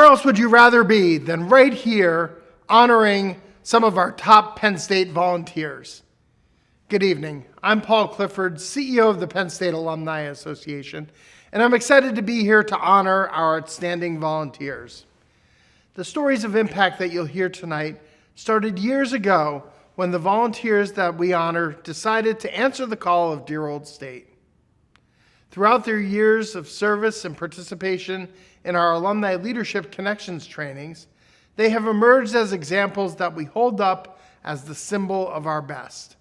else would you rather be than right here honoring some of our top Penn State volunteers? Good evening. I'm Paul Clifford, CEO of the Penn State Alumni Association, and I'm excited to be here to honor our outstanding volunteers. The stories of impact that you'll hear tonight started years ago when the volunteers that we honor decided to answer the call of dear old state. Throughout their years of service and participation in our Alumni Leadership Connections trainings, they have emerged as examples that we hold up as the symbol of our best.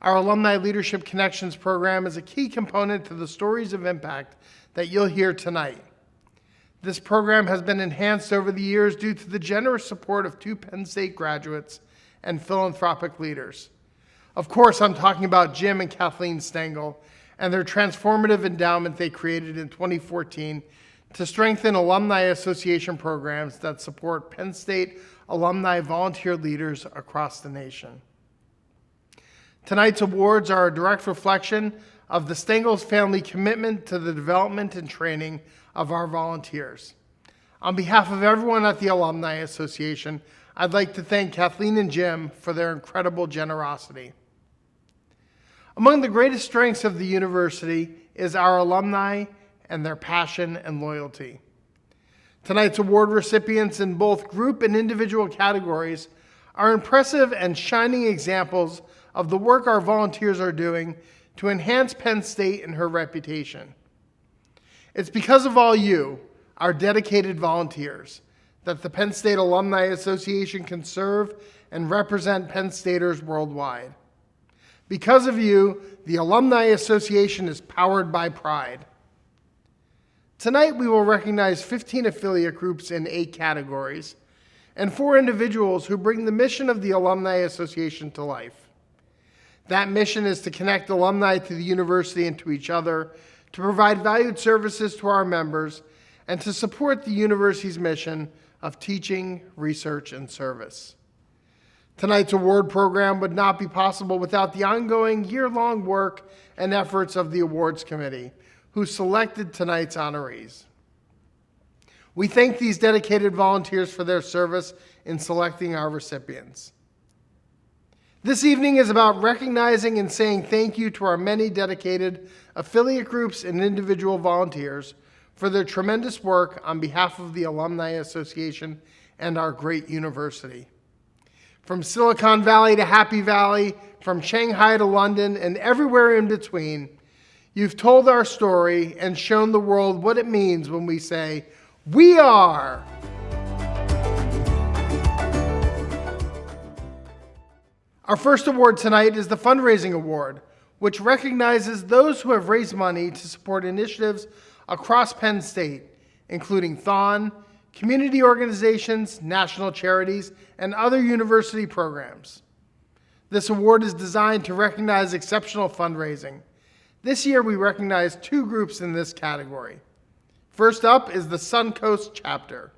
Our Alumni Leadership Connections program is a key component to the stories of impact that you'll hear tonight. This program has been enhanced over the years due to the generous support of 2 Penn State graduates and philanthropic leaders. Of course, I'm talking about Jim and Kathleen Stengel and their transformative endowment they created in 2014 to strengthen Alumni Association programs that support Penn State alumni volunteer leaders across the nation. Tonight's awards are a direct reflection of the Stengels family commitment to the development and training of our volunteers. On behalf of everyone at the Alumni Association, I'd like to thank Kathleen and Jim for their incredible generosity. Among the greatest strengths of the university is our alumni and their passion and loyalty. Tonight's award recipients in both group and individual categories are impressive and shining examples of the work our volunteers are doing to enhance Penn State and her reputation. It's because of all you, our dedicated volunteers, that the Penn State Alumni Association can serve and represent Penn Staters worldwide. Because of you, the Alumni Association is powered by pride. Tonight, we will recognize 15 affiliate groups in 8 categories and 4 individuals who bring the mission of the Alumni Association to life. That mission is to connect alumni to the university and to each other, to provide valued services to our members, and to support the university's mission of teaching, research, and service. Tonight's award program would not be possible without the ongoing year-long work and efforts of the awards committee, who selected tonight's honorees. We thank these dedicated volunteers for their service in selecting our recipients. This evening is about recognizing and saying thank you to our many dedicated affiliate groups and individual volunteers for their tremendous work on behalf of the Alumni Association and our great university. From Silicon Valley to Happy Valley, from Shanghai to London, and everywhere in between, you've told our story and shown the world what it means when we say, "We are." Our first award tonight is the Fundraising Award, which recognizes those who have raised money to support initiatives across Penn State, including Thon, community organizations, national charities, and other university programs. This award is designed to recognize exceptional fundraising. This year, we recognize 2 groups in this category. First up is the Suncoast chapter.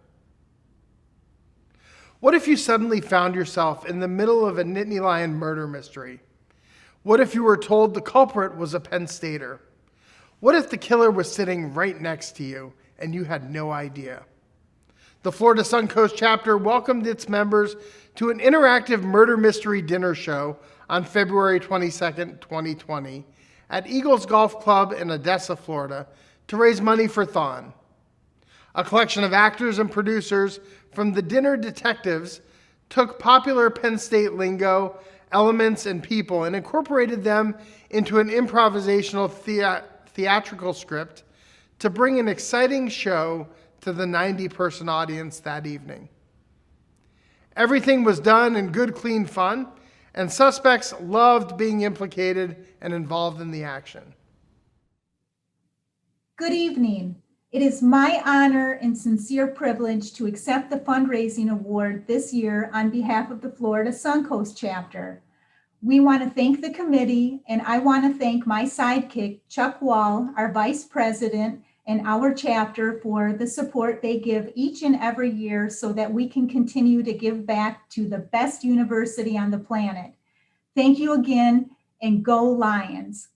What if you suddenly found yourself in the middle of a Nittany Lion murder mystery? What if you were told the culprit was a Penn Stater? What if the killer was sitting right next to you and you had no idea? The Florida Suncoast chapter welcomed its members to an interactive murder mystery dinner show on February 22nd, 2020 at Eagles Golf Club in Odessa, Florida, to raise money for Thon. A collection of actors and producers from the Dinner Detectives took popular Penn State lingo, elements, and people and incorporated them into an improvisational theatrical script to bring an exciting show to the 90-person audience that evening. Everything was done in good, clean fun, and suspects loved being implicated and involved in the action. Good evening. It is my honor and sincere privilege to accept the fundraising award this year on behalf of the Florida Suncoast chapter. We want to thank the committee, and I want to thank my sidekick, Chuck Wall, our vice president, and our chapter for the support they give each and every year so that we can continue to give back to the best university on the planet. Thank you again, and go Lions.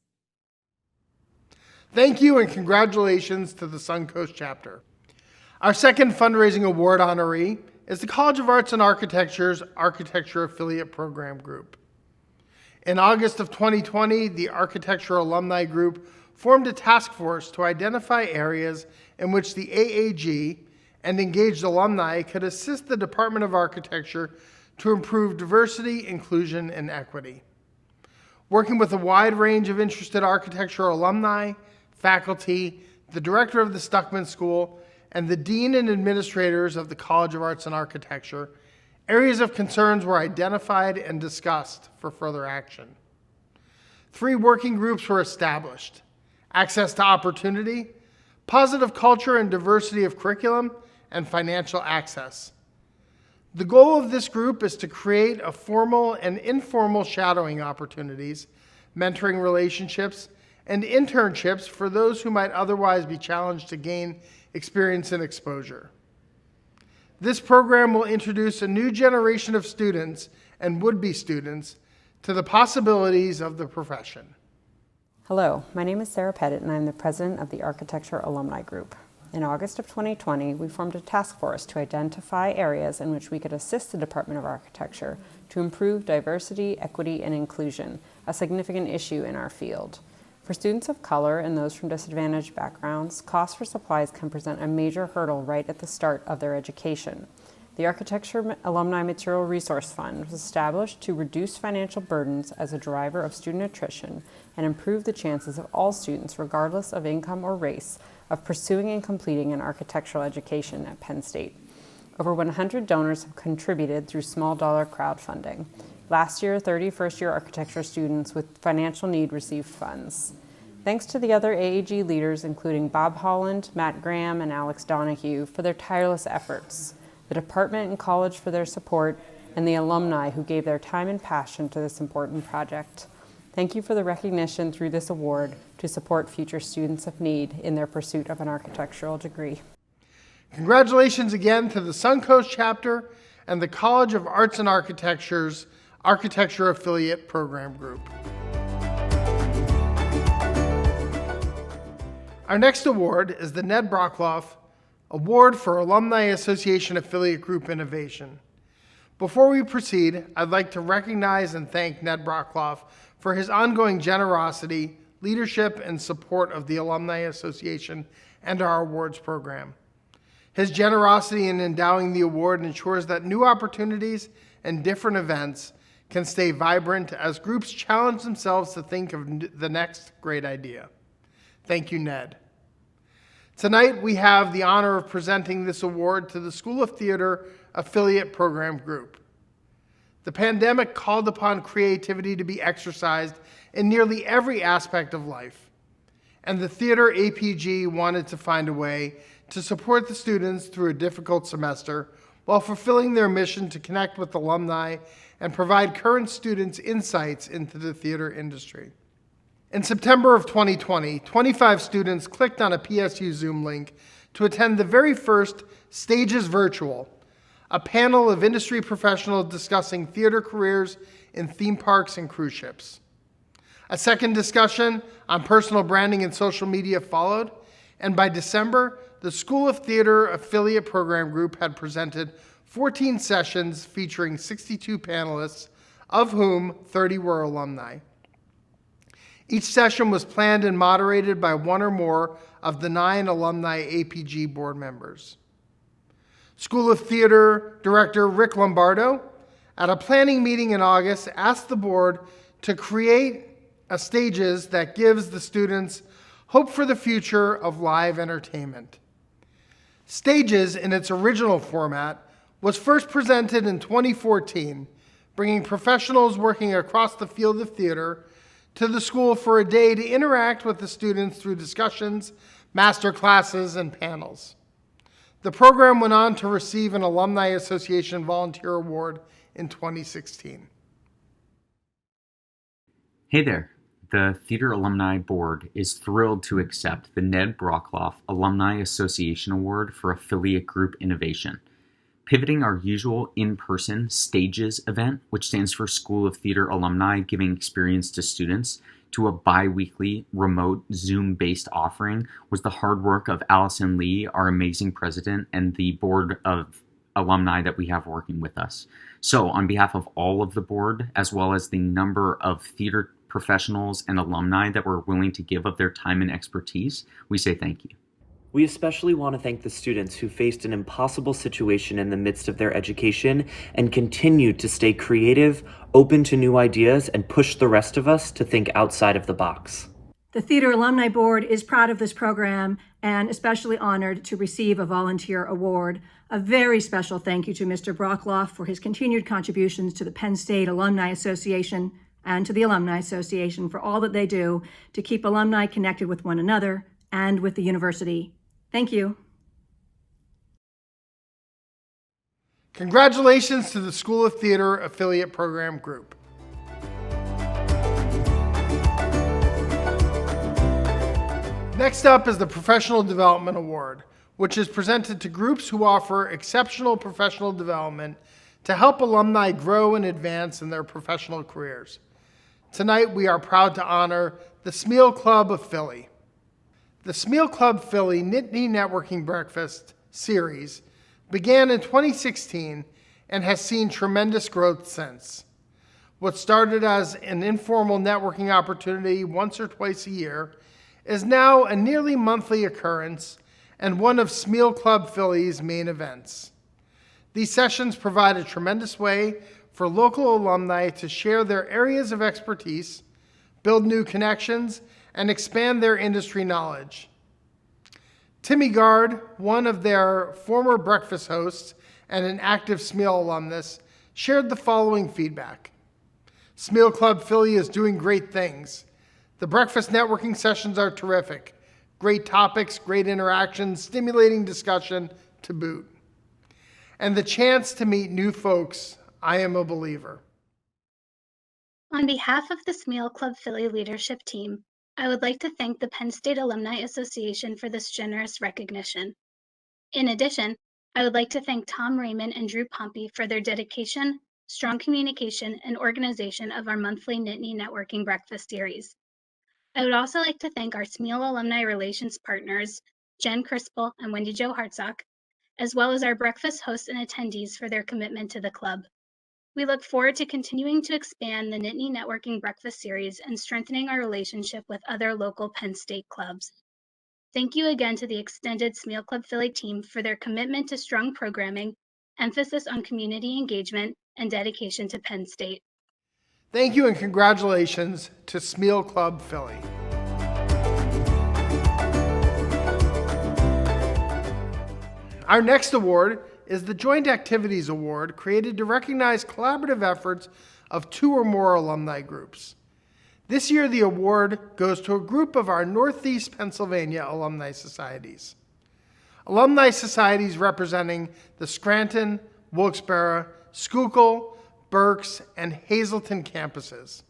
Thank you and congratulations to the Suncoast chapter. Our second fundraising award honoree is the College of Arts and Architecture's Architecture Affiliate Program Group. In August of 2020, the Architecture Alumni Group formed a task force to identify areas in which the AAG and engaged alumni could assist the Department of Architecture to improve diversity, inclusion, and equity. Working with a wide range of interested architectural alumni, faculty, the director of the Stuckman School, and the dean and administrators of the College of Arts and Architecture, areas of concerns were identified and discussed for further action. 3 working groups were established: access to opportunity, positive culture and diversity of curriculum, and financial access. The goal of this group is to create a formal and informal shadowing opportunities, mentoring relationships, and internships for those who might otherwise be challenged to gain experience and exposure. This program will introduce a new generation of students and would-be students to the possibilities of the profession. Hello, my name is Sarah Pettit and I'm the president of the Architecture Alumni Group. In August of 2020, we formed a task force to identify areas in which we could assist the Department of Architecture to improve diversity, equity, and inclusion, a significant issue in our field. For students of color and those from disadvantaged backgrounds, costs for supplies can present a major hurdle right at the start of their education. The Architecture Alumni Material Resource Fund was established to reduce financial burdens as a driver of student attrition and improve the chances of all students, regardless of income or race, of pursuing and completing an architectural education at Penn State. Over 100 donors have contributed through small dollar crowdfunding. Last year, 30 first-year architecture students with financial need received funds. Thanks to the other AAG leaders, including Bob Holland, Matt Graham, and Alex Donahue, for their tireless efforts, the department and college for their support, and the alumni who gave their time and passion to this important project. Thank you for the recognition through this award to support future students of need in their pursuit of an architectural degree. Congratulations again to the Suncoast chapter and the College of Arts and Architecture's Architecture Affiliate Program Group. Our next award is the Ned Brockloff Award for Alumni Association Affiliate Group Innovation. Before we proceed, I'd like to recognize and thank Ned Brockloff for his ongoing generosity, leadership, and support of the Alumni Association and our awards program. His generosity in endowing the award ensures that new opportunities and different events can stay vibrant as groups challenge themselves to think of the next great idea. Thank you, Ned. Tonight, we have the honor of presenting this award to the School of Theater Affiliate Program Group. The pandemic called upon creativity to be exercised in nearly every aspect of life, and the Theater APG wanted to find a way to support the students through a difficult semester while fulfilling their mission to connect with alumni and provide current students insights into the theater industry. In September of 2020, 25 students clicked on a PSU Zoom link to attend the very first Stages Virtual, a panel of industry professionals discussing theater careers in theme parks and cruise ships. A second discussion on personal branding and social media followed, and by December, the School of Theater Affiliate Program Group had presented 14 sessions featuring 62 panelists, of whom 30 were alumni. Each session was planned and moderated by one or more of the 9 alumni APG board members. School of Theater Director Rick Lombardo, at a planning meeting in August, asked the board to create a stages that gives the students hope for the future of live entertainment. Stages, in its original format, was first presented in 2014, bringing professionals working across the field of theater to the school for a day to interact with the students through discussions, master classes, and panels. The program went on to receive an Alumni Association Volunteer Award in 2016. Hey there. The Theater Alumni Board is thrilled to accept the Ned Brockloff Alumni Association Award for Affiliate Group Innovation. Pivoting our usual in-person Stages event, which stands for School of Theater Alumni Giving Experience to Students, to a bi-weekly remote Zoom-based offering was the hard work of Allison Lee, our amazing president, and the board of alumni that we have working with us. So on behalf of all of the board, as well as the number of theater professionals and alumni that were willing to give of their time and expertise, we say thank you. We especially want to thank the students who faced an impossible situation in the midst of their education and continued to stay creative, open to new ideas, and push the rest of us to think outside of the box. The Theater Alumni Board is proud of this program and especially honored to receive a volunteer award. A very special thank you to Mr. Brockloff for his continued contributions to the Penn State Alumni Association and to the Alumni Association for all that they do to keep alumni connected with one another and with the university. Thank you. Congratulations to the School of Theater Affiliate Program Group. Next up is the Professional Development Award, which is presented to groups who offer exceptional professional development to help alumni grow and advance in their professional careers. Tonight, we are proud to honor the Smeal Club of Philly. The Smeal Club Philly Nittany Networking Breakfast series began in 2016 and has seen tremendous growth since. What started as an informal networking opportunity once or twice a year is now a nearly monthly occurrence and one of Smeal Club Philly's main events. These sessions provide a tremendous way for local alumni to share their areas of expertise, build new connections, and expand their industry knowledge. Timmy Gard, one of their former breakfast hosts and an active Smeal alumnus, shared the following feedback. Smeal Club Philly is doing great things. The breakfast networking sessions are terrific. Great topics, great interactions, stimulating discussion to boot. And the chance to meet new folks, I am a believer. On behalf of the Smeal Club Philly leadership team, I would like to thank the Penn State Alumni Association for this generous recognition. In addition, I would like to thank Tom Raymond and Drew Pompey for their dedication, strong communication, and organization of our monthly Nittany Networking Breakfast series. I would also like to thank our Smeal Alumni Relations partners, Jen Crispel and Wendy Jo Hartsock, as well as our breakfast hosts and attendees for their commitment to the club. We look forward to continuing to expand the Nittany Networking Breakfast series and strengthening our relationship with other local Penn State clubs. Thank you again to the extended Smeal Club Philly team for their commitment to strong programming, emphasis on community engagement, and dedication to Penn State. Thank you and congratulations to Smeal Club Philly. Our next award is the Joint Activities Award, created to recognize collaborative efforts of 2 or more alumni groups. This year, the award goes to a group of our Northeast Pennsylvania alumni societies. Alumni societies representing the Scranton, Wilkes-Barre, Schuylkill, Berks, and Hazleton campuses.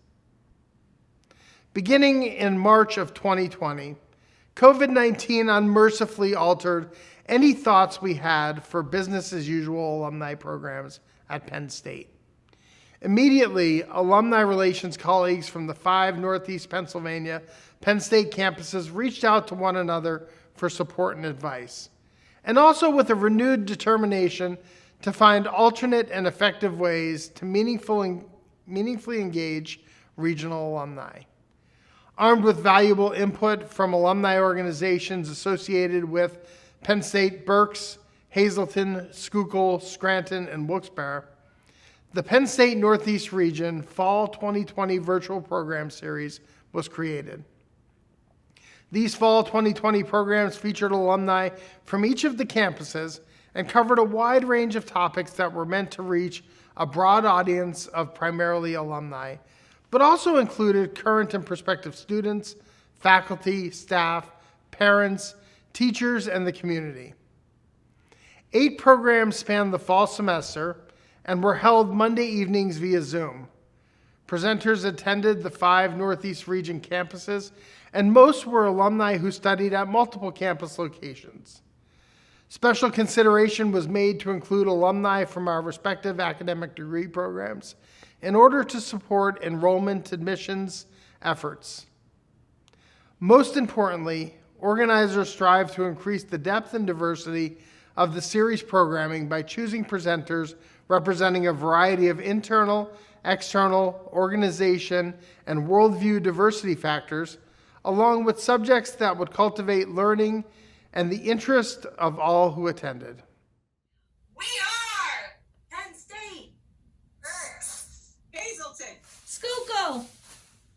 Beginning in March of 2020, COVID-19 unmercifully altered any thoughts we had for business as usual alumni programs at Penn State. Immediately, alumni relations colleagues from the 5 Northeast Pennsylvania Penn State campuses reached out to one another for support and advice, and also with a renewed determination to find alternate and effective ways to meaningfully engage regional alumni. Armed with valuable input from alumni organizations associated with Penn State, Berks, Hazleton, Schuylkill, Scranton, and Wilkes-Barre, the Penn State Northeast Region Fall 2020 Virtual Program Series was created. These Fall 2020 programs featured alumni from each of the campuses and covered a wide range of topics that were meant to reach a broad audience of primarily alumni, but also included current and prospective students, faculty, staff, parents, teachers, and the community. 8 programs spanned the fall semester and were held Monday evenings via Zoom. Presenters attended the 5 Northeast Region campuses, and most were alumni who studied at multiple campus locations. Special consideration was made to include alumni from our respective academic degree programs in order to support enrollment admissions efforts. Most importantly, organizers strive to increase the depth and diversity of the series programming by choosing presenters representing a variety of internal, external, organization, and worldview diversity factors, along with subjects that would cultivate learning and the interest of all who attended. We are Penn State, Hazleton, Schuylkill,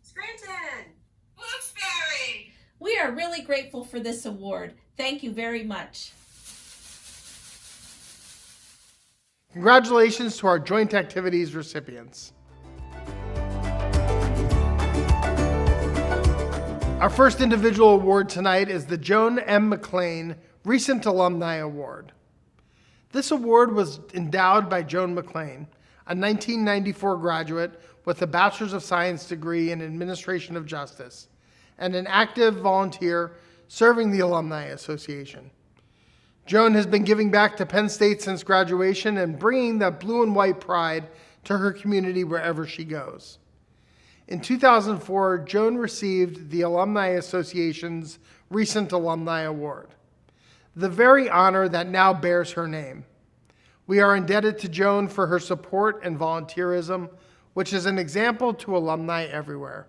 Scranton, Wilkes-Barre. we are really grateful for this award. Thank you very much. Congratulations to our joint activities recipients. Our first individual award tonight is the Joan M. McLean Recent Alumni Award. This award was endowed by Joan McLean, a 1994 graduate with a Bachelor's of Science degree in Administration of Justice, and an active volunteer serving the Alumni Association. Joan has been giving back to Penn State since graduation and bringing that blue and white pride to her community wherever she goes. In 2004, Joan received the Alumni Association's Recent Alumni Award, the very honor that now bears her name. We are indebted to Joan for her support and volunteerism, which is an example to alumni everywhere.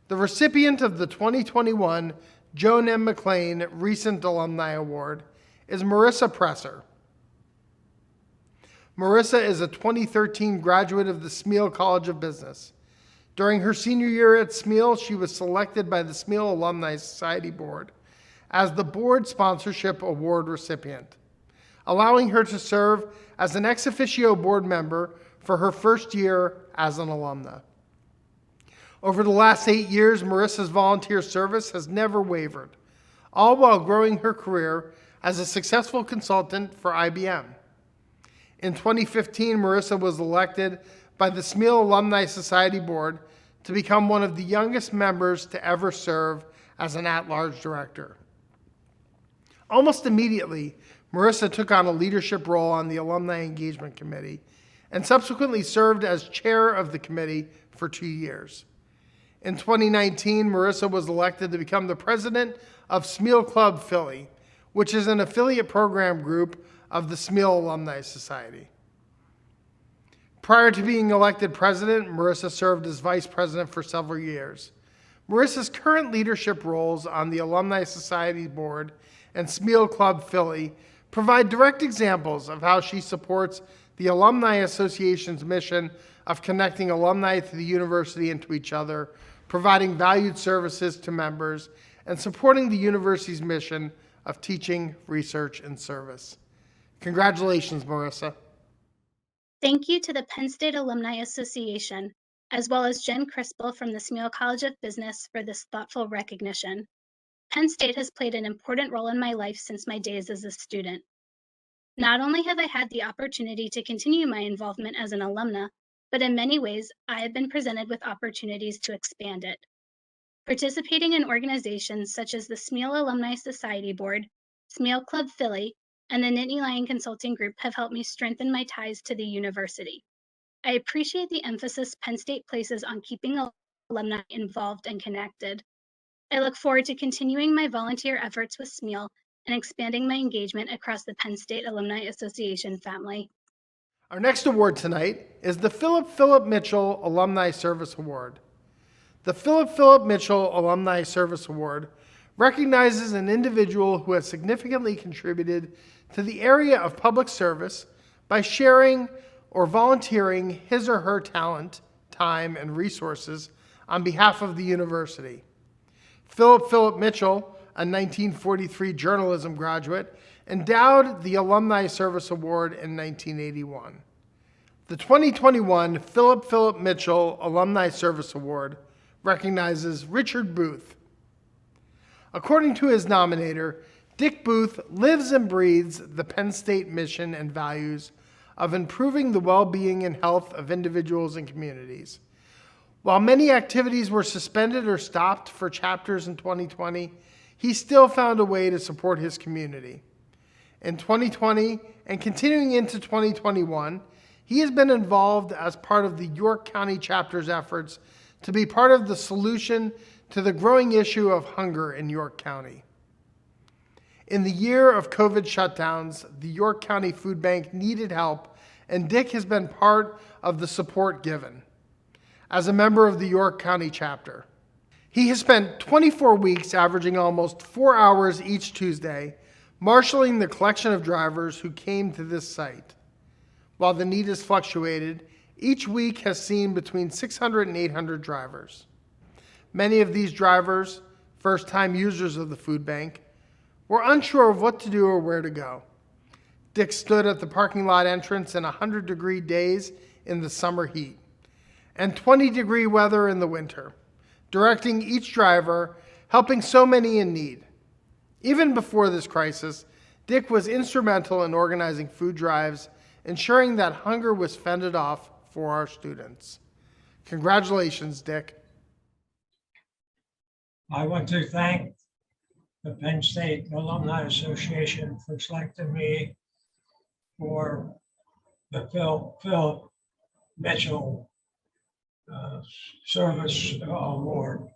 The recipient of the 2021 Joan M. McLean Recent Alumni Award is Marissa Presser. Marissa is a 2013 graduate of the Smeal College of Business. During her senior year at Smeal, she was selected by the Smeal Alumni Society Board as the Board Sponsorship Award recipient, allowing her to serve as an ex officio board member for her first year as an alumna. Over the last 8 years, Marissa's volunteer service has never wavered, all while growing her career as a successful consultant for IBM. In 2015, Marissa was elected by the Smeal Alumni Society Board to become one of the youngest members to ever serve as an at-large director. Almost immediately, Marissa took on a leadership role on the Alumni Engagement Committee and subsequently served as chair of the committee for 2 years. In 2019, Marissa was elected to become the president of Smeal Club Philly, which is an affiliate program group of the Smeal Alumni Society. Prior to being elected president, Marissa served as vice president for several years. Marissa's current leadership roles on the Alumni Society Board and Smeal Club Philly provide direct examples of how she supports the Alumni Association's mission of connecting alumni to the university and to each other, providing valued services to members, and supporting the university's mission of teaching, research, and service. Congratulations, Marissa. Thank you to the Penn State Alumni Association, as well as Jen Crispell from the Smeal College of Business for this thoughtful recognition. Penn State has played an important role in my life since my days as a student. Not only have I had the opportunity to continue my involvement as an alumna, but in many ways, I have been presented with opportunities to expand it. Participating in organizations such as the Smeal Alumni Society Board, Smeal Club Philly, and the Nittany Lion Consulting Group have helped me strengthen my ties to the university. I appreciate the emphasis Penn State places on keeping alumni involved and connected. I look forward to continuing my volunteer efforts with Smeal and expanding my engagement across the Penn State Alumni Association family. Our next award tonight is the Philip Mitchell Alumni Service Award. The Philip Mitchell Alumni Service Award recognizes an individual who has significantly contributed to the area of public service by sharing or volunteering his or her talent, time, and resources on behalf of the university. Philip Mitchell, a 1943 journalism graduate, endowed the Alumni Service Award in 1981. The 2021 Philip Mitchell Alumni Service Award recognizes Richard Booth. According to his nominator, Dick Booth lives and breathes the Penn State mission and values of improving the well-being and health of individuals and communities. While many activities were suspended or stopped for chapters in 2020, he still found a way to support his community. In 2020 and continuing into 2021, he has been involved as part of the York County chapter's efforts to be part of the solution to the growing issue of hunger in York County. In the year of COVID shutdowns, the York County Food Bank needed help, and Dick has been part of the support given. As a member of the York County chapter, he has spent 24 weeks, averaging almost 4 hours each Tuesday, marshaling the collection of drivers who came to this site. While the need has fluctuated, each week has seen between 600 and 800 drivers. Many of these drivers, first-time users of the food bank, were unsure of what to do or where to go. Dick stood at the parking lot entrance in 100-degree days in the summer heat and 20-degree weather in the winter, directing each driver, helping so many in need. Even before this crisis, Dick was instrumental in organizing food drives, ensuring that hunger was fended off for our students. Congratulations, Dick. I want to thank the Penn State Alumni Association for selecting me for the Phil Mitchell Service Award.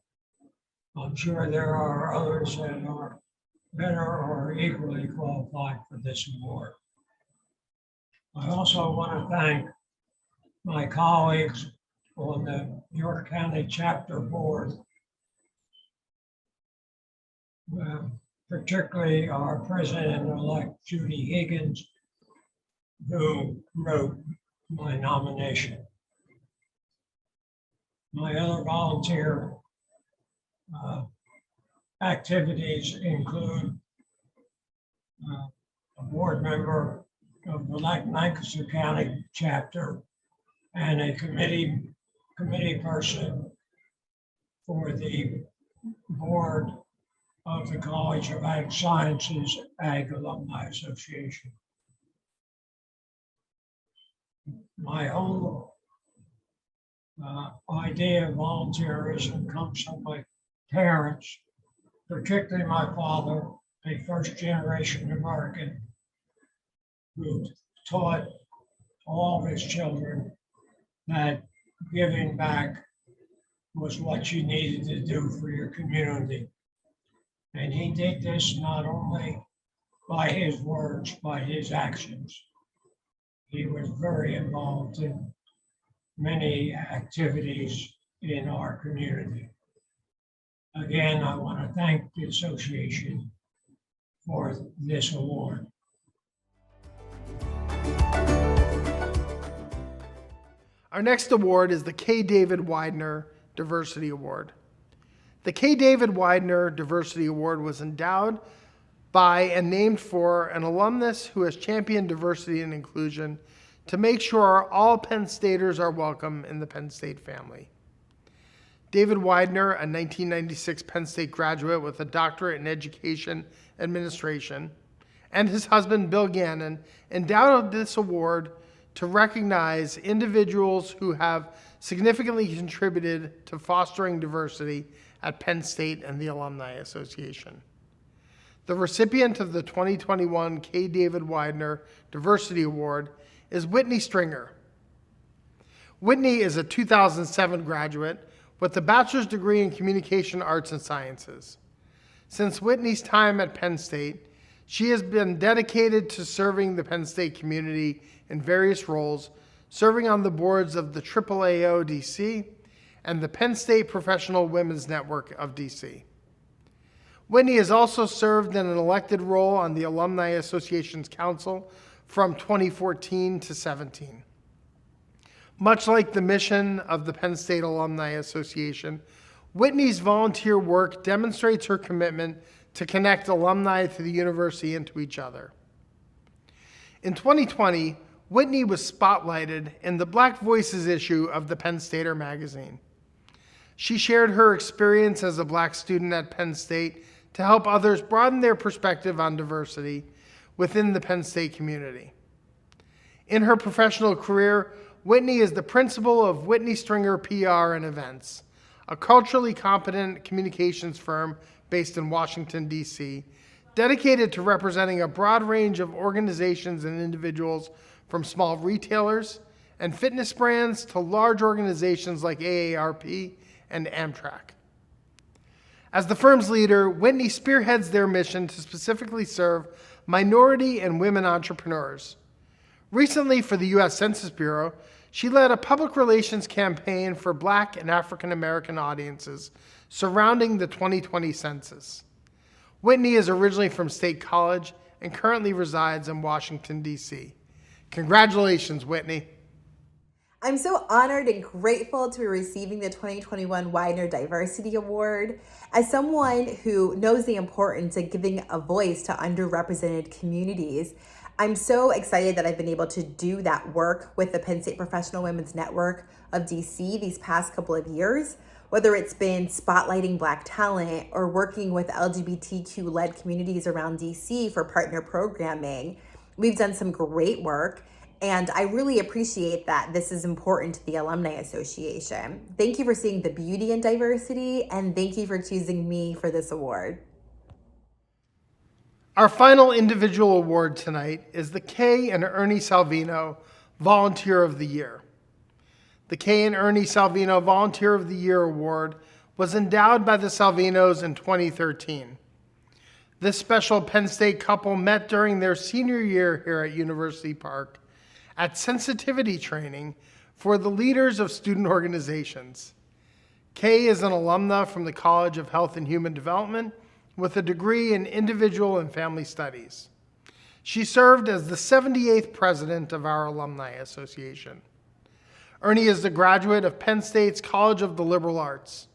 I'm sure there are others that are better or equally qualified for this award. I also want to thank my colleagues on the York County Chapter Board, particularly our President-elect Judy Higgins, who wrote my nomination. My other volunteer activities include a board member of the Lancaster County chapter and a committee person for the board of the College of Ag Sciences Ag Alumni Association. My own idea of volunteerism comes from my parents, particularly my father, a first-generation American who taught all of his children that giving back was what you needed to do for your community. And he did this not only by his words, by his actions. He was very involved in many activities in our community. Again, I want to thank the association for this award. Our next award is the K. David Widener Diversity Award. The K. David Widener Diversity Award was endowed by and named for an alumnus who has championed diversity and inclusion to make sure all Penn Staters are welcome in the Penn State family. David Widener, a 1996 Penn State graduate with a doctorate in education administration, and his husband, Bill Gannon, endowed this award to recognize individuals who have significantly contributed to fostering diversity at Penn State and the Alumni Association. The recipient of the 2021 K. David Widener Diversity Award is Whitney Stringer. Whitney is a 2007 graduate with a bachelor's degree in communication arts and sciences. Since Whitney's time at Penn State, she has been dedicated to serving the Penn State community in various roles, serving on the boards of the AAAO DC and the Penn State Professional Women's Network of DC. Whitney has also served in an elected role on the Alumni Association's council from 2014 to 17. Much like the mission of the Penn State Alumni Association, Whitney's volunteer work demonstrates her commitment to connect alumni to the university and to each other. In 2020, Whitney was spotlighted in the Black Voices issue of the Penn Stater magazine. She shared her experience as a Black student at Penn State to help others broaden their perspective on diversity within the Penn State community. In her professional career, Whitney is the principal of Whitney Stringer PR and Events, a culturally competent communications firm based in Washington, D.C., dedicated to representing a broad range of organizations and individuals from small retailers and fitness brands to large organizations like AARP and Amtrak. As the firm's leader, Whitney spearheads their mission to specifically serve minority and women entrepreneurs. Recently, for the U.S. Census Bureau, she led a public relations campaign for Black and African American audiences surrounding the 2020 census. Whitney is originally from State College and currently resides in Washington, D.C. Congratulations, Whitney. I'm so honored and grateful to be receiving the 2021 Widener Diversity Award. As someone who knows the importance of giving a voice to underrepresented communities, I'm so excited that I've been able to do that work with the Penn State Professional Women's Network of DC these past couple of years, whether it's been spotlighting Black talent or working with LGBTQ-led communities around DC for partner programming. We've done some great work, and I really appreciate that this is important to the Alumni Association. Thank you for seeing the beauty in diversity, and thank you for choosing me for this award. Our final individual award tonight is the Kay and Ernie Salvino Volunteer of the Year. The Kay and Ernie Salvino Volunteer of the Year Award was endowed by the Salvinos in 2013. This special Penn State couple met during their senior year here at University Park at sensitivity training for the leaders of student organizations. Kay is an alumna from the College of Health and Human Development with a degree in individual and family studies. She served as the 78th president of our Alumni Association. Ernie is a graduate of Penn State's College of the Liberal Arts.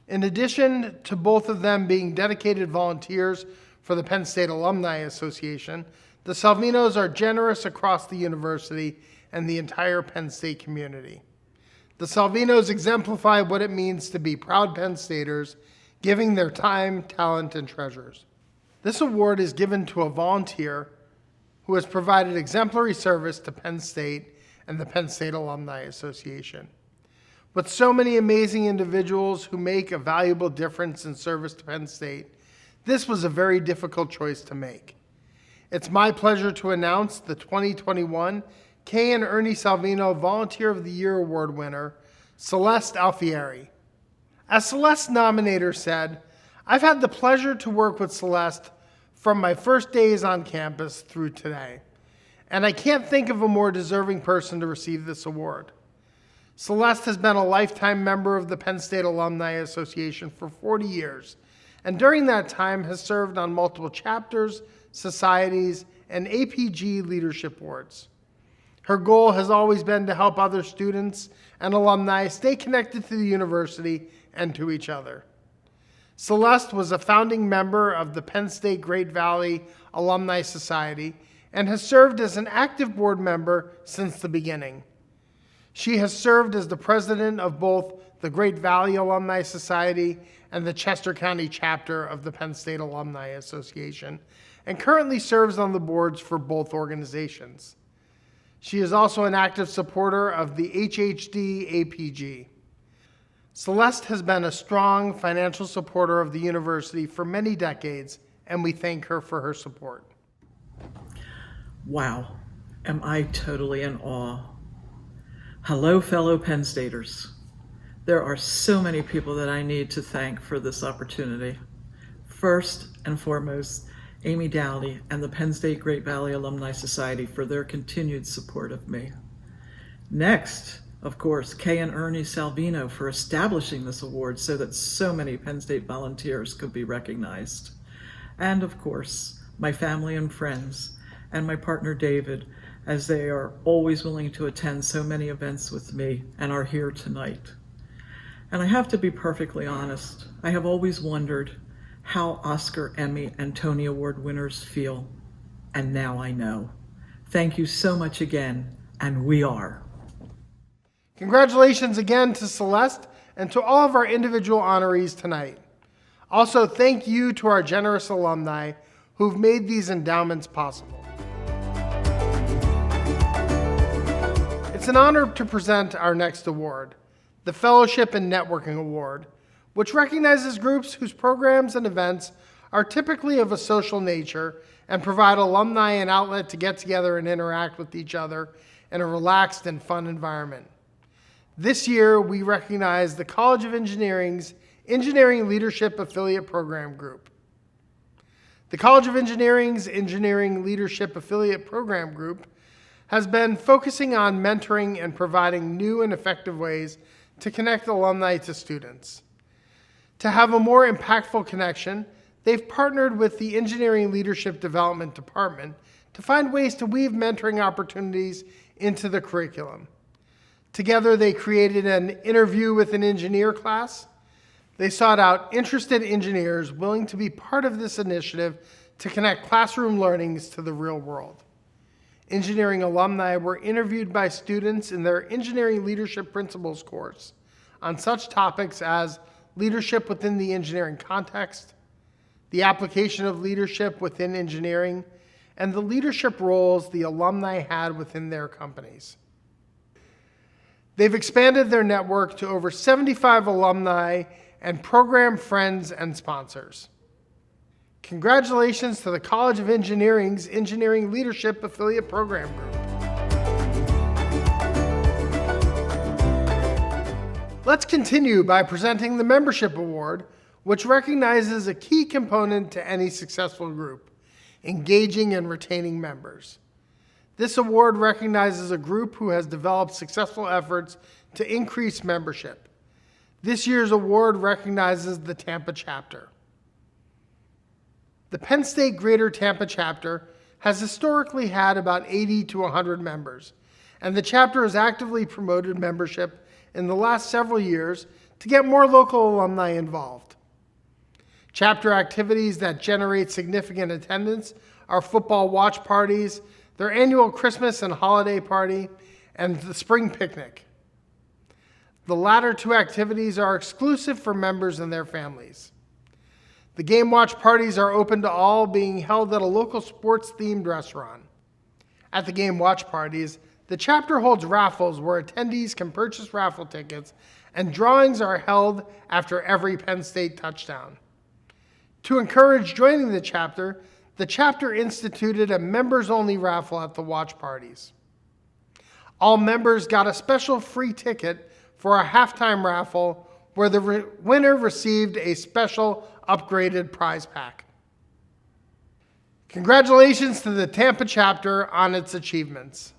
In addition to both of them being dedicated volunteers for the Penn State Alumni Association, the Salvinos are generous across the university and the entire Penn State community. The Salvinos exemplify what it means to be proud Penn Staters, giving their time, talent, and treasures. This award is given to a volunteer who has provided exemplary service to Penn State and the Penn State Alumni Association. With so many amazing individuals who make a valuable difference in service to Penn State, this was a very difficult choice to make. It's my pleasure to announce the 2021 Kay and Ernie Salvino Volunteer of the Year Award winner, Celeste Alfieri. As Celeste's nominator said, I've had the pleasure to work with Celeste from my first days on campus through today, and I can't think of a more deserving person to receive this award. Celeste has been a lifetime member of the Penn State Alumni Association for 40 years, and during that time has served on multiple chapters, societies, and APG leadership boards. Her goal has always been to help other students and alumni stay connected to the university and to each other. Celeste was a founding member of the Penn State Great Valley Alumni Society and has served as an active board member since the beginning. She has served as the president of both the Great Valley Alumni Society and the Chester County chapter of the Penn State Alumni Association, and currently serves on the boards for both organizations. She is also an active supporter of the HHD APG. Celeste has been a strong financial supporter of the university for many decades, and we thank her for her support. Wow, am I totally in awe. Hello, fellow Penn Staters. There are so many people that I need to thank for this opportunity. First and foremost, Amy Dowdy and the Penn State Great Valley Alumni Society for their continued support of me. Next, of course, Kay and Ernie Salvino for establishing this award so that so many Penn State volunteers could be recognized. And of course, my family and friends, and my partner David, as they are always willing to attend so many events with me and are here tonight. And I have to be perfectly honest, I have always wondered how Oscar, Emmy, and Tony Award winners feel, and now I know. Thank you so much again, and we are. Congratulations again to Celeste and to all of our individual honorees tonight. Also, thank you to our generous alumni who've made these endowments possible. It's an honor to present our next award, the Fellowship and Networking Award, which recognizes groups whose programs and events are typically of a social nature and provide alumni an outlet to get together and interact with each other in a relaxed and fun environment. This year, we recognize the College of Engineering's Engineering Leadership Affiliate Program Group. The College of Engineering's Engineering Leadership Affiliate Program Group has been focusing on mentoring and providing new and effective ways to connect alumni to students. To have a more impactful connection, they've partnered with the Engineering Leadership Development Department to find ways to weave mentoring opportunities into the curriculum. Together, they created an interview with an engineer class. They sought out interested engineers willing to be part of this initiative to connect classroom learnings to the real world. Engineering alumni were interviewed by students in their Engineering Leadership Principles course on such topics as leadership within the engineering context, the application of leadership within engineering, and the leadership roles the alumni had within their companies. They've expanded their network to over 75 alumni and program friends and sponsors. Congratulations to the College of Engineering's Engineering Leadership Affiliate Program Group. Let's continue by presenting the Membership Award, which recognizes a key component to any successful group, engaging and retaining members. This award recognizes a group who has developed successful efforts to increase membership. This year's award recognizes the Tampa chapter. The Penn State Greater Tampa chapter has historically had about 80 to 100 members, and the chapter has actively promoted membership in the last several years to get more local alumni involved. Chapter activities that generate significant attendance are football watch parties, their annual Christmas and holiday party, and the spring picnic. The latter two activities are exclusive for members and their families. The game watch parties are open to all, being held at a local sports-themed restaurant. At the game watch parties, the chapter holds raffles where attendees can purchase raffle tickets, and drawings are held after every Penn State touchdown. To encourage joining the chapter instituted a members-only raffle at the watch parties. All members got a special free ticket for a halftime raffle where the winner received a special upgraded prize pack. Congratulations to the Tampa chapter on its achievements.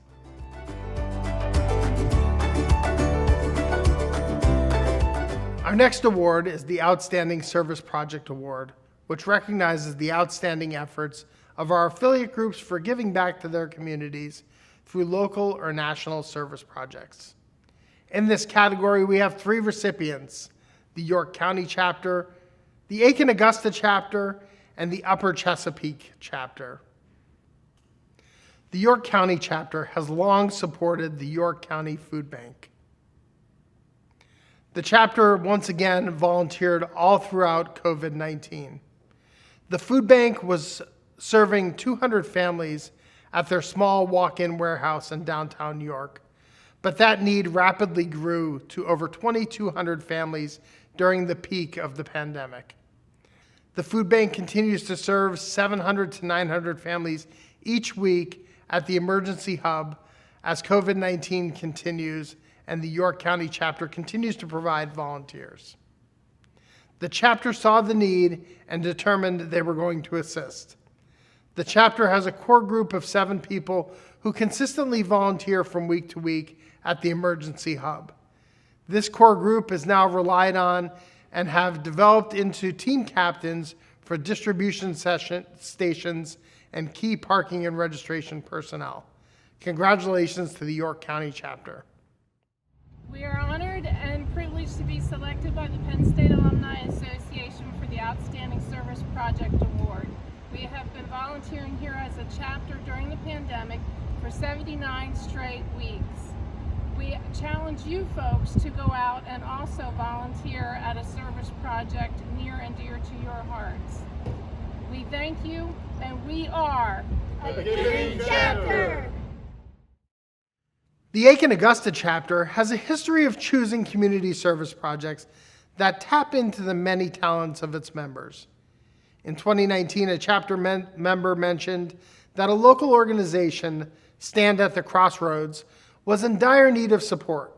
Our next award is the Outstanding Service Project Award, which recognizes the outstanding efforts of our affiliate groups for giving back to their communities through local or national service projects. In this category, we have 3 recipients: the York County chapter, the Aiken-Augusta chapter, and the Upper Chesapeake chapter. The York County chapter has long supported the York County Food Bank. The chapter once again volunteered all throughout COVID-19. The food bank was serving 200 families at their small walk-in warehouse in downtown York, but that need rapidly grew to over 2,200 families during the peak of the pandemic. The food bank continues to serve 700 to 900 families each week at the emergency hub as COVID-19 continues and the York County chapter continues to provide volunteers. The chapter saw the need and determined they were going to assist. The chapter has a core group of 7 people who consistently volunteer from week to week at the emergency hub. This core group is now relied on and have developed into team captains for distribution stations and key parking and registration personnel. Congratulations to the York County chapter. We are honored and privileged to be selected by the Penn State Alumni Association for the Outstanding Service Project Award. We have been volunteering here as a chapter during the pandemic for 79 straight weeks. We challenge you folks to go out and also volunteer at a service project near and dear to your hearts. We thank you, and we are a giving chapter. The Aiken-Augusta chapter has a history of choosing community service projects that tap into the many talents of its members. In 2019, a chapter member mentioned that a local organization, Stand at the Crossroads, was in dire need of support.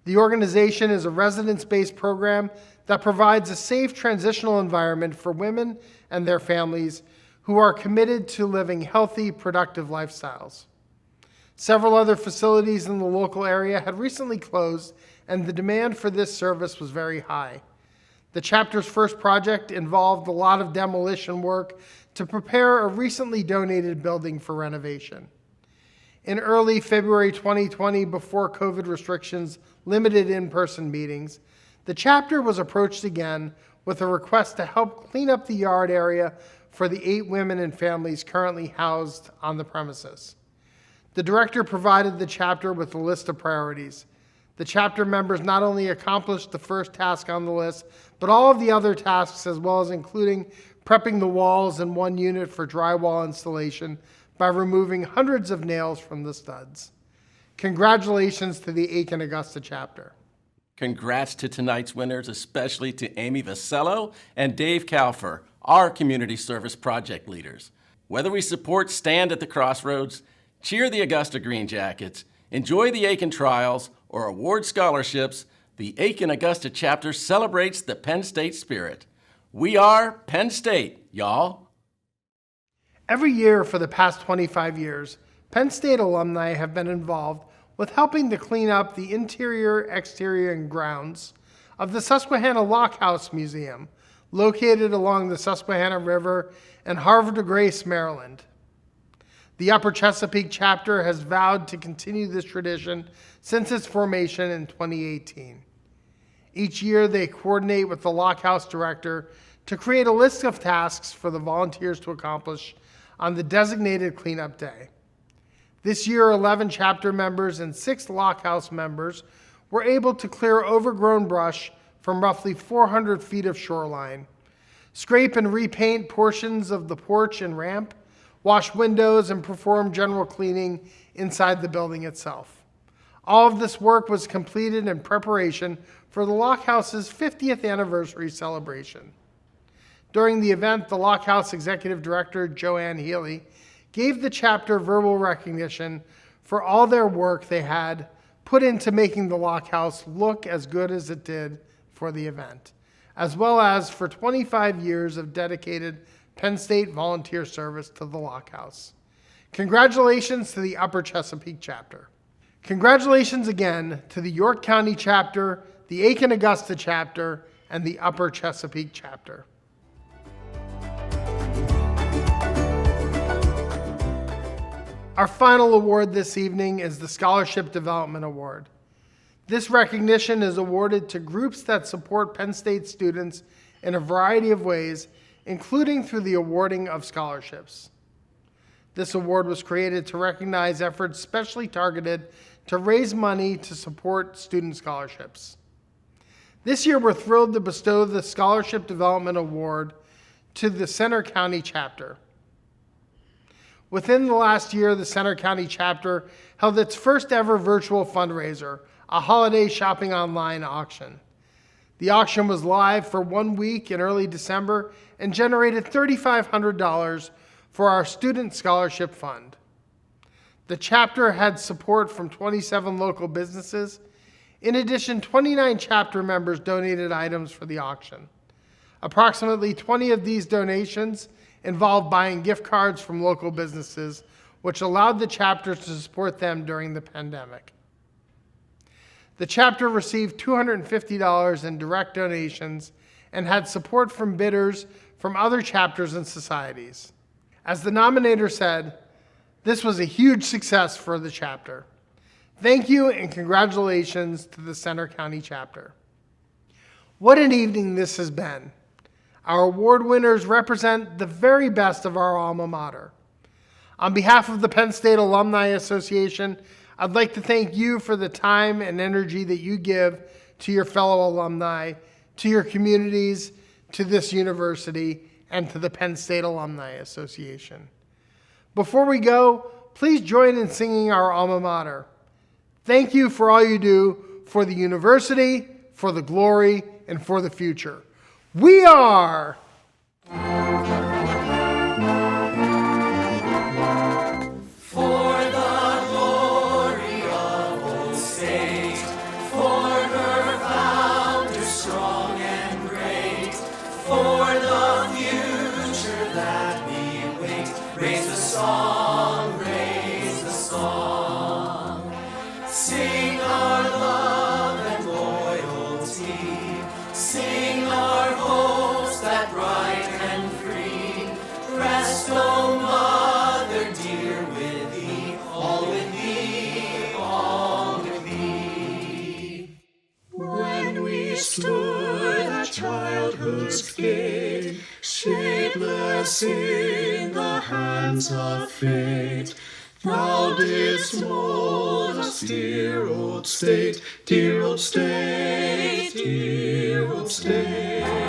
The organization is a residence-based program that provides a safe transitional environment for women and their families who are committed to living healthy, productive lifestyles. Several other facilities in the local area had recently closed, and the demand for this service was very high. The chapter's first project involved a lot of demolition work to prepare a recently donated building for renovation. In early February 2020, before COVID restrictions limited in-person meetings, the chapter was approached again with a request to help clean up the yard area for the 8 women and families currently housed on the premises. The director provided the chapter with a list of priorities. The chapter members not only accomplished the first task on the list, but all of the other tasks, as well as including prepping the walls in one unit for drywall installation by removing hundreds of nails from the studs. Congratulations to the Aiken Augusta chapter. Congrats to tonight's winners, especially to Amy Vasello and Dave Kalfer, our community service project leaders. Whether we support Stand at the Crossroads, cheer the Augusta Green Jackets, enjoy the Aiken Trials, or award scholarships, the Aiken Augusta chapter celebrates the Penn State spirit. We are Penn State, y'all. Every year for the past 25 years, Penn State alumni have been involved with helping to clean up the interior, exterior, and grounds of the Susquehanna Lock House Museum, located along the Susquehanna River in Havre de Grace, Maryland. The Upper Chesapeake chapter has vowed to continue this tradition since its formation in 2018. Each year, they coordinate with the Lock House director to create a list of tasks for the volunteers to accomplish on the designated cleanup day. This year, 11 chapter members and 6 Lock House members were able to clear overgrown brush from roughly 400 feet of shoreline, scrape and repaint portions of the porch and ramp, wash windows, and perform general cleaning inside the building itself. All of this work was completed in preparation for the Lock House's 50th anniversary celebration. During the event, the Lock House Executive Director, Joanne Healy, gave the chapter verbal recognition for all their work they had put into making the Lock House look as good as it did for the event, as well as for 25 years of dedicated Penn State volunteer service to the Lock House. Congratulations to the Upper Chesapeake chapter. Congratulations again to the York County chapter, the Aiken Augusta chapter, and the Upper Chesapeake chapter. Our final award this evening is the Scholarship Development Award. This recognition is awarded to groups that support Penn State students in a variety of ways, including through the awarding of scholarships. This award was created to recognize efforts specially targeted to raise money to support student scholarships. This year, we're thrilled to bestow the Scholarship Development Award to the Center County chapter. Within the last year, the Center County chapter held its first ever virtual fundraiser, a holiday shopping online auction. The auction was live for 1 week in early December and generated $3,500 for our Student Scholarship Fund. The chapter had support from 27 local businesses. In addition, 29 chapter members donated items for the auction. Approximately 20 of these donations involved buying gift cards from local businesses, which allowed the chapter to support them during the pandemic. The chapter received $250 in direct donations and had support from bidders from other chapters and societies. As the nominator said, this was a huge success for the chapter. Thank you and congratulations to the Center County chapter. What an evening this has been. Our award winners represent the very best of our alma mater. On behalf of the Penn State Alumni Association, I'd like to thank you for the time and energy that you give to your fellow alumni, to your communities, to this university, and to the Penn State Alumni Association. Before we go, please join in singing our alma mater. Thank you for all you do for the university, for the glory, and for the future. We are for the glory of old state, for stood at childhood's gate, shapeless in the hands of fate. Thou didst mold us, dear old state, dear old state, dear old state.